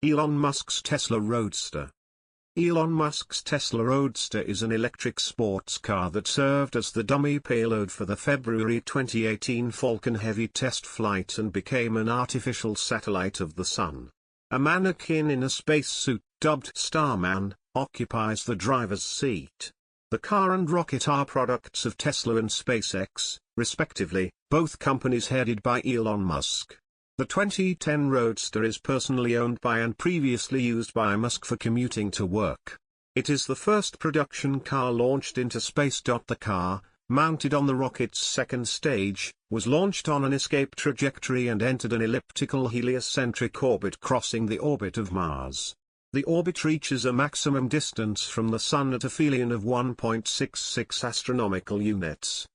Elon Musk's Tesla Roadster. Elon Musk's Tesla Roadster is an electric sports car that served as the dummy payload for the February 2018 Falcon Heavy test flight and became an artificial satellite of the Sun. A mannequin in a spacesuit, dubbed Starman, occupies the driver's seat. The car and rocket are products of Tesla and SpaceX, respectively, both companies headed by Elon Musk. The 2010 Roadster is personally owned by and previously used by Musk for commuting to work. It is the first production car launched into space. The car, mounted on the rocket's second stage, was launched on an escape trajectory and entered an elliptical heliocentric orbit crossing the orbit of Mars. The orbit reaches a maximum distance from the Sun at a aphelion of 1.66 astronomical units.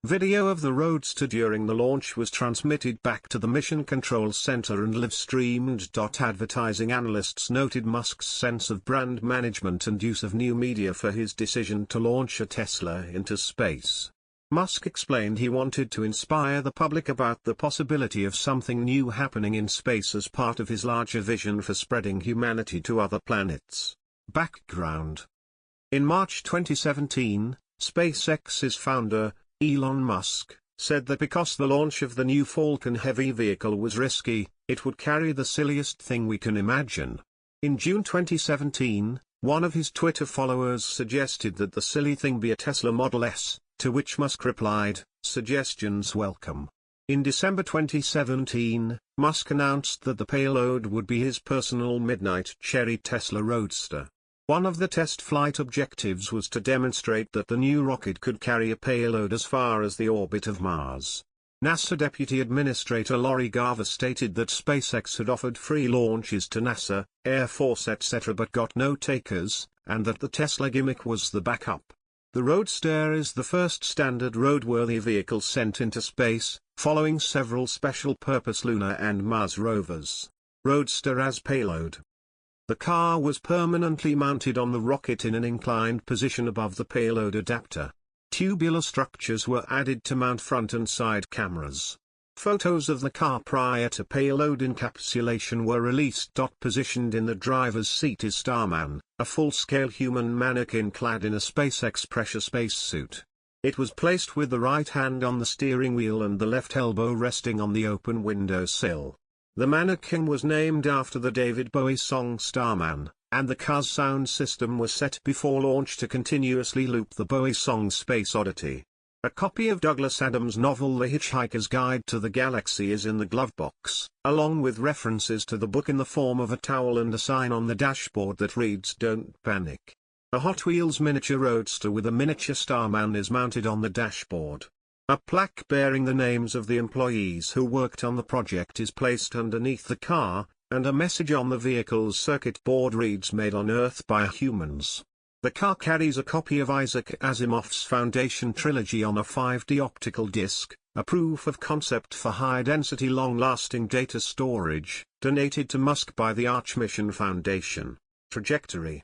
Video of the Roadster during the launch was transmitted back to the Mission Control Center and live-streamed. Advertising analysts noted Musk's sense of brand management and use of new media for his decision to launch a Tesla into space. Musk explained he wanted to inspire the public about the possibility of something new happening in space as part of his larger vision for spreading humanity to other planets. Background. In March 2017, SpaceX's founder, Elon Musk, said that because the launch of the new Falcon Heavy vehicle was risky, it would carry the silliest thing we can imagine. In June 2017, one of his Twitter followers suggested that the silly thing be a Tesla Model S, to which Musk replied, "Suggestions welcome." In December 2017, Musk announced that the payload would be his personal midnight cherry Tesla Roadster. One of the test flight objectives was to demonstrate that the new rocket could carry a payload as far as the orbit of Mars. NASA Deputy Administrator Lori Garver stated that SpaceX had offered free launches to NASA, Air Force etc. but got no takers, and that the Tesla gimmick was the backup. The Roadster is the first standard roadworthy vehicle sent into space, following several special-purpose lunar and Mars rovers. Roadster as payload. The car was permanently mounted on the rocket in an inclined position above the payload adapter. Tubular structures were added to mount front and side cameras. Photos of the car prior to payload encapsulation were released. Positioned in the driver's seat is Starman, a full-scale human mannequin clad in a SpaceX pressure spacesuit. It was placed with the right hand on the steering wheel and the left elbow resting on the open windowsill. The mannequin was named after the David Bowie song Starman, and the car's sound system was set before launch to continuously loop the Bowie song Space Oddity. A copy of Douglas Adams' novel The Hitchhiker's Guide to the Galaxy is in the glove box, along with references to the book in the form of a towel and a sign on the dashboard that reads "Don't Panic." A Hot Wheels miniature roadster with a miniature Starman is mounted on the dashboard. A plaque bearing the names of the employees who worked on the project is placed underneath the car, and a message on the vehicle's circuit board reads "Made on Earth by Humans." The car carries a copy of Isaac Asimov's Foundation trilogy on a 5D optical disc, a proof of concept for high-density long-lasting data storage, donated to Musk by the Arch Mission Foundation. Trajectory.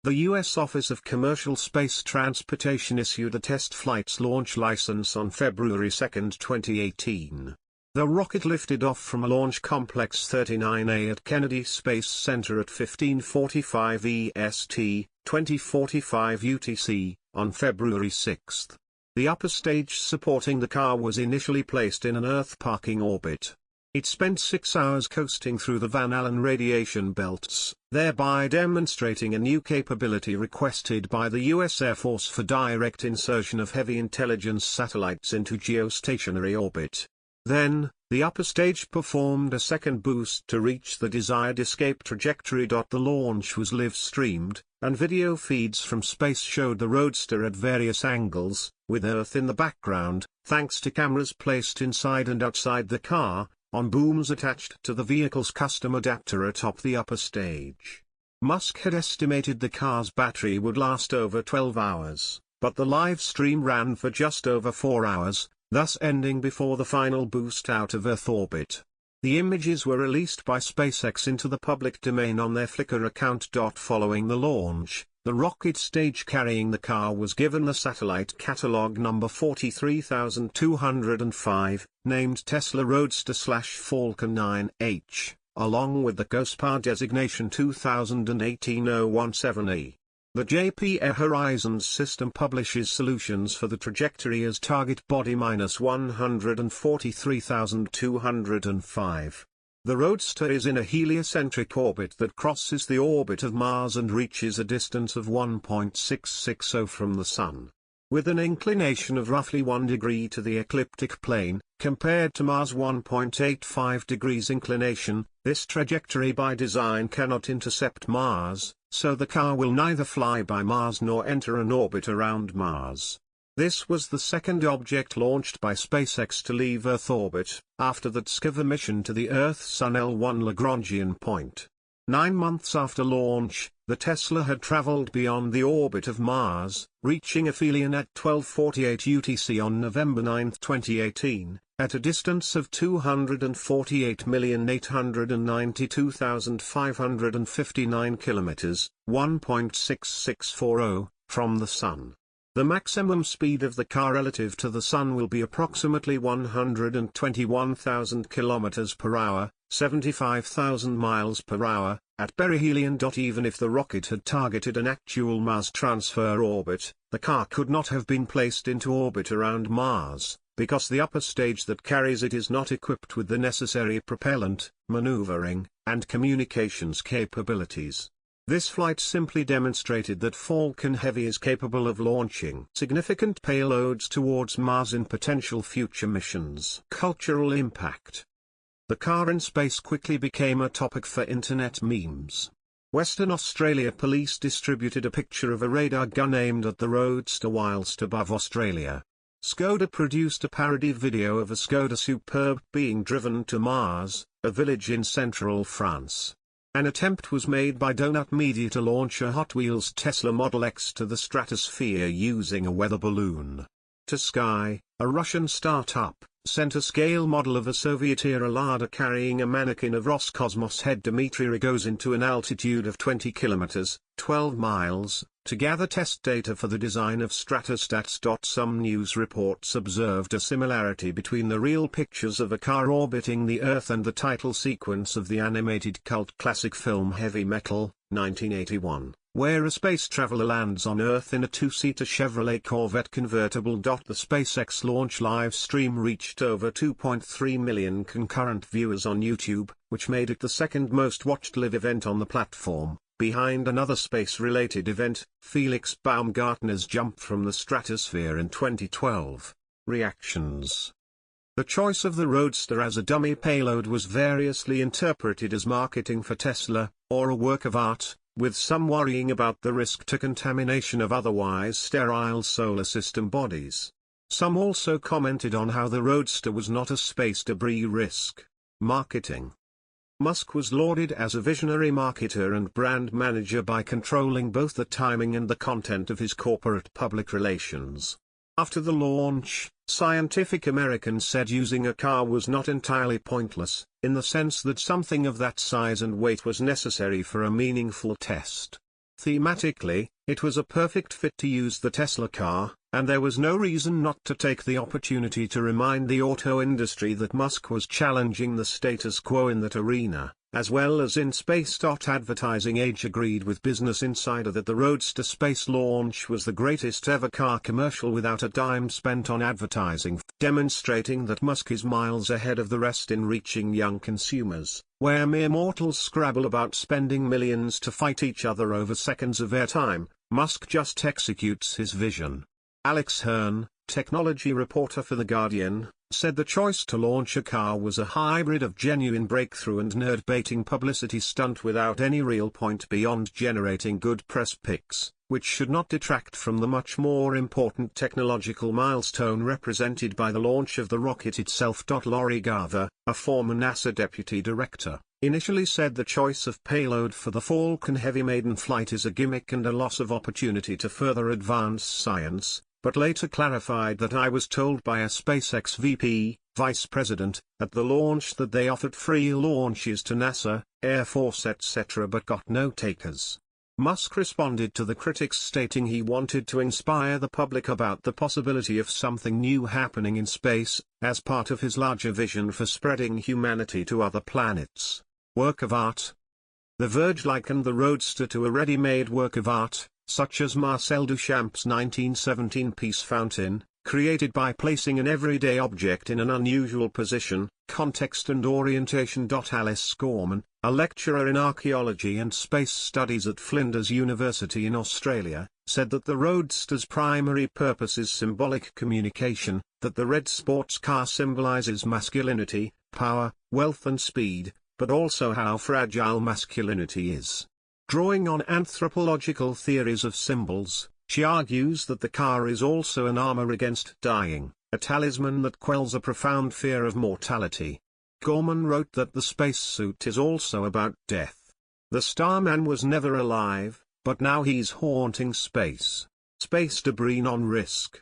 The U.S. Office of Commercial Space Transportation issued a test flight's launch license on February 2, 2018. The rocket lifted off from a Launch Complex 39A at Kennedy Space Center at 15:45 EST, 20:45 UTC, on February 6. The upper stage supporting the car was initially placed in an Earth parking orbit. It spent 6 hours coasting through the Van Allen radiation belts, thereby demonstrating a new capability requested by the U.S. Air Force for direct insertion of heavy intelligence satellites into geostationary orbit. Then, the upper stage performed a second boost to reach the desired escape trajectory. The launch was live-streamed, and video feeds from space showed the Roadster at various angles, with Earth in the background, thanks to cameras placed inside and outside the car, on booms attached to the vehicle's custom adapter atop the upper stage. Musk had estimated the car's battery would last over 12 hours, but the live stream ran for just over 4 hours, thus ending before the final boost out of Earth orbit. The images were released by SpaceX into the public domain on their Flickr account. Following the launch, the rocket stage carrying the car was given the satellite catalog number 43205, named Tesla Roadster/Falcon 9H, along with the COSPA designation 2018-017E. The JPA Horizons system publishes solutions for the trajectory as target body -143,205. The Roadster is in a heliocentric orbit that crosses the orbit of Mars and reaches a distance of 1.660 from the Sun. With an inclination of roughly 1 degree to the ecliptic plane, compared to Mars' 1.85 degrees inclination, this trajectory by design cannot intercept Mars, so the car will neither fly by Mars nor enter an orbit around Mars. This was the second object launched by SpaceX to leave Earth orbit, after the TSCAVA mission to the Earth-Sun L1 Lagrangian point. 9 months after launch, the Tesla had traveled beyond the orbit of Mars, reaching aphelion at 12:48 UTC on November 9, 2018, at a distance of 248,892,559 kilometers, 1.6640, from the Sun. The maximum speed of the car relative to the Sun will be approximately 121,000 km per hour, 75,000 miles per hour, at perihelion. Even if the rocket had targeted an actual Mars transfer orbit, the car could not have been placed into orbit around Mars, because the upper stage that carries it is not equipped with the necessary propellant, maneuvering, and communications capabilities. This flight simply demonstrated that Falcon Heavy is capable of launching significant payloads towards Mars in potential future missions. Cultural impact. The car in space quickly became a topic for internet memes. Western Australia police distributed a picture of a radar gun aimed at the Roadster whilst above Australia. Skoda produced a parody video of a Skoda Superb being driven to Mars, a village in central France. An attempt was made by Donut Media to launch a Hot Wheels Tesla Model X to the stratosphere using a weather balloon. To Sky, a Russian startup, sent a scale model of a Soviet-era Lada carrying a mannequin of Roscosmos head Dmitry Rogozin to an altitude of 20 kilometers, 12 miles, to gather test data for the design of Stratostats. Some news reports observed a similarity between the real pictures of a car orbiting the Earth and the title sequence of the animated cult classic film Heavy Metal, 1981. Where a space traveler lands on Earth in a two-seater Chevrolet Corvette convertible. The SpaceX launch live stream reached over 2.3 million concurrent viewers on YouTube, which made it the second most watched live event on the platform, behind another space-related event, Felix Baumgartner's jump from the stratosphere in 2012. Reactions. The choice of the Roadster as a dummy payload was variously interpreted as marketing for Tesla, or a work of art, with some worrying about the risk to contamination of otherwise sterile solar system bodies. Some also commented on how the Roadster was not a space debris risk. Marketing. Musk was lauded as a visionary marketer and brand manager by controlling both the timing and the content of his corporate public relations. After the launch, Scientific American said using a car was not entirely pointless, in the sense that something of that size and weight was necessary for a meaningful test. Thematically, it was a perfect fit to use the Tesla car, and there was no reason not to take the opportunity to remind the auto industry that Musk was challenging the status quo in that arena, as well as in space. Advertising Age agreed with Business Insider that the Roadster space launch was the greatest ever car commercial without a dime spent on advertising, demonstrating that Musk is miles ahead of the rest in reaching young consumers, where mere mortals scrabble about spending millions to fight each other over seconds of airtime. Musk just executes his vision. Alex Hearn, technology reporter for The Guardian, said the choice to launch a car was a hybrid of genuine breakthrough and nerd-baiting publicity stunt without any real point beyond generating good press pics, which should not detract from the much more important technological milestone represented by the launch of the rocket itself. Lori Garver, a former NASA deputy director, initially said the choice of payload for the Falcon Heavy maiden flight is a gimmick and a loss of opportunity to further advance science, but later clarified that I was told by a SpaceX vice president, at the launch that they offered free launches to NASA, Air Force etc. but got no takers. Musk responded to the critics stating he wanted to inspire the public about the possibility of something new happening in space, as part of his larger vision for spreading humanity to other planets. Work of art. The Verge likened the Roadster to a ready-made work of art, such as Marcel Duchamp's 1917 piece Fountain, created by placing an everyday object in an unusual position, context and orientation. Alice Gorman, a lecturer in archaeology and space studies at Flinders University in Australia, said that the Roadster's primary purpose is symbolic communication, that the red sports car symbolizes masculinity, power, wealth and speed, but also how fragile masculinity is. Drawing on anthropological theories of symbols, she argues that the car is also an armor against dying, a talisman that quells a profound fear of mortality. Gorman wrote that the spacesuit is also about death. The Starman was never alive, but now he's haunting space. Space debris non-risk.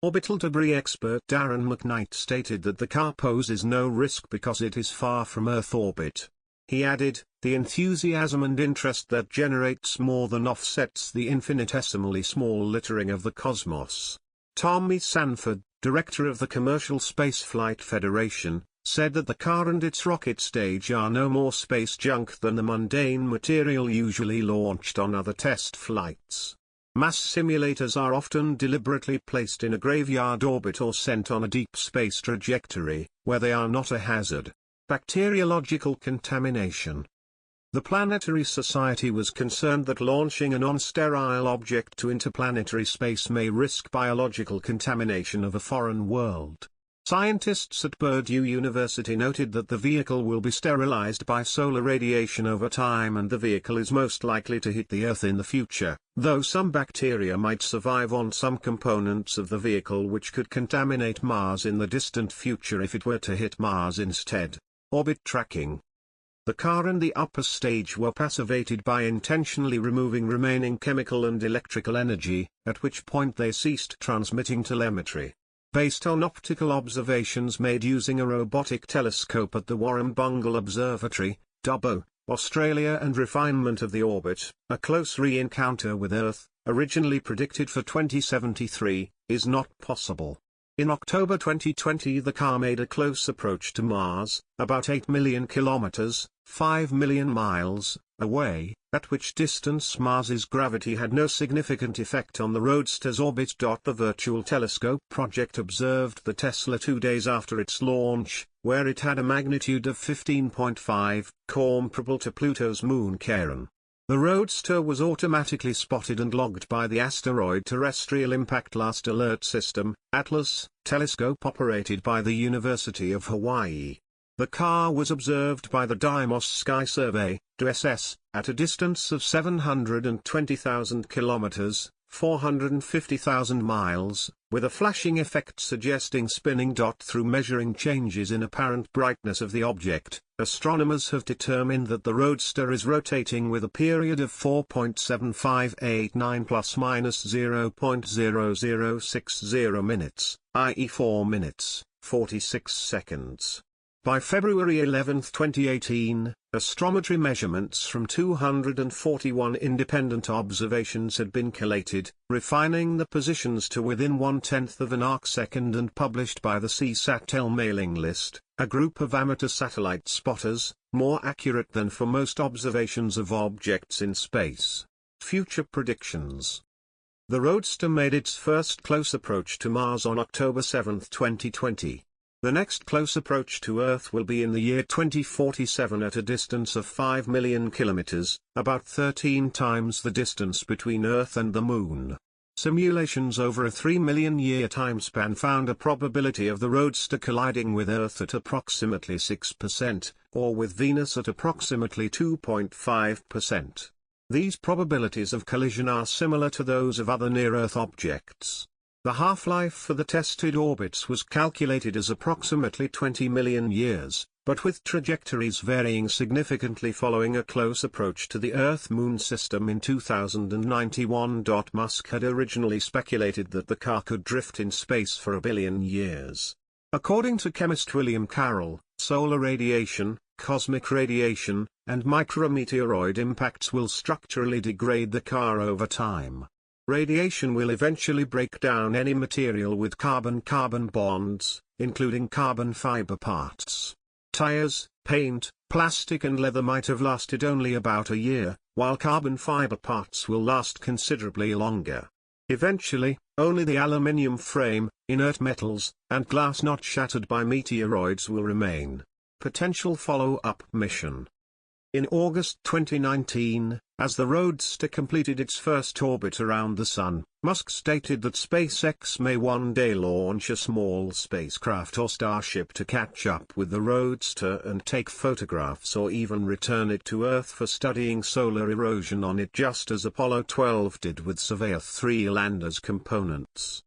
Orbital debris expert Darren McKnight stated that the car poses no risk because it is far from Earth orbit. He added, "The enthusiasm and interest that generates more than offsets the infinitesimally small littering of the cosmos." Tommy Sanford, director of the Commercial Spaceflight Federation, said that the car and its rocket stage are no more space junk than the mundane material usually launched on other test flights. Mass simulators are often deliberately placed in a graveyard orbit or sent on a deep space trajectory, where they are not a hazard. Bacteriological contamination. The Planetary Society was concerned that launching a non-sterile object to interplanetary space may risk biological contamination of a foreign world. Scientists at Purdue University noted that the vehicle will be sterilized by solar radiation over time and the vehicle is most likely to hit the Earth in the future, though some bacteria might survive on some components of the vehicle which could contaminate Mars in the distant future if it were to hit Mars instead. Orbit tracking. The car and the upper stage were passivated by intentionally removing remaining chemical and electrical energy, at which point they ceased transmitting telemetry. Based on optical observations made using a robotic telescope at the Warrumbungle Observatory, Dubbo, Australia and refinement of the orbit, a close re-encounter with Earth, originally predicted for 2073, is not possible. In October 2020 the car made a close approach to Mars, about 8 million kilometers, 5 million miles, away, at which distance Mars's gravity had no significant effect on the Roadster's orbit. The Virtual Telescope project observed the Tesla 2 days after its launch, where it had a magnitude of 15.5, comparable to Pluto's moon Charon. The Roadster was automatically spotted and logged by the Asteroid Terrestrial Impact Last Alert System, ATLAS, telescope operated by the University of Hawaii. The car was observed by the Deimos Sky Survey, DSS, at a distance of 720,000 kilometers, 450,000 miles, with a flashing effect suggesting spinning. Through measuring changes in apparent brightness of the object, astronomers have determined that the Roadster is rotating with a period of 4.7589 ± 0.0060 minutes, i.e. 4 minutes, 46 seconds. By February 11, 2018, astrometry measurements from 241 independent observations had been collated, refining the positions to within 1/10 of an arcsecond and published by the CSAT-L mailing list, a group of amateur satellite spotters, more accurate than for most observations of objects in space. Future predictions. The Roadster made its first close approach to Mars on October 7, 2020. The next close approach to Earth will be in the year 2047 at a distance of 5 million kilometers, about 13 times the distance between Earth and the Moon. Simulations over a 3 million year timespan found a probability of the Roadster colliding with Earth at approximately 6%, or with Venus at approximately 2.5%. These probabilities of collision are similar to those of other near-Earth objects. The half-life for the tested orbits was calculated as approximately 20 million years, but with trajectories varying significantly following a close approach to the Earth-Moon system in 2091. Musk had originally speculated that the car could drift in space for a billion years. According to chemist William Carroll, solar radiation, cosmic radiation, and micrometeoroid impacts will structurally degrade the car over time. Radiation will eventually break down any material with carbon-carbon bonds, including carbon fiber parts. Tires, paint, plastic and leather might have lasted only about a year, while carbon fiber parts will last considerably longer. Eventually, only the aluminium frame, inert metals, and glass not shattered by meteoroids will remain. Potential follow-up mission. In August 2019, as the Roadster completed its first orbit around the Sun, Musk stated that SpaceX may one day launch a small spacecraft or Starship to catch up with the Roadster and take photographs or even return it to Earth for studying solar erosion on it, just as Apollo 12 did with Surveyor 3 lander's components.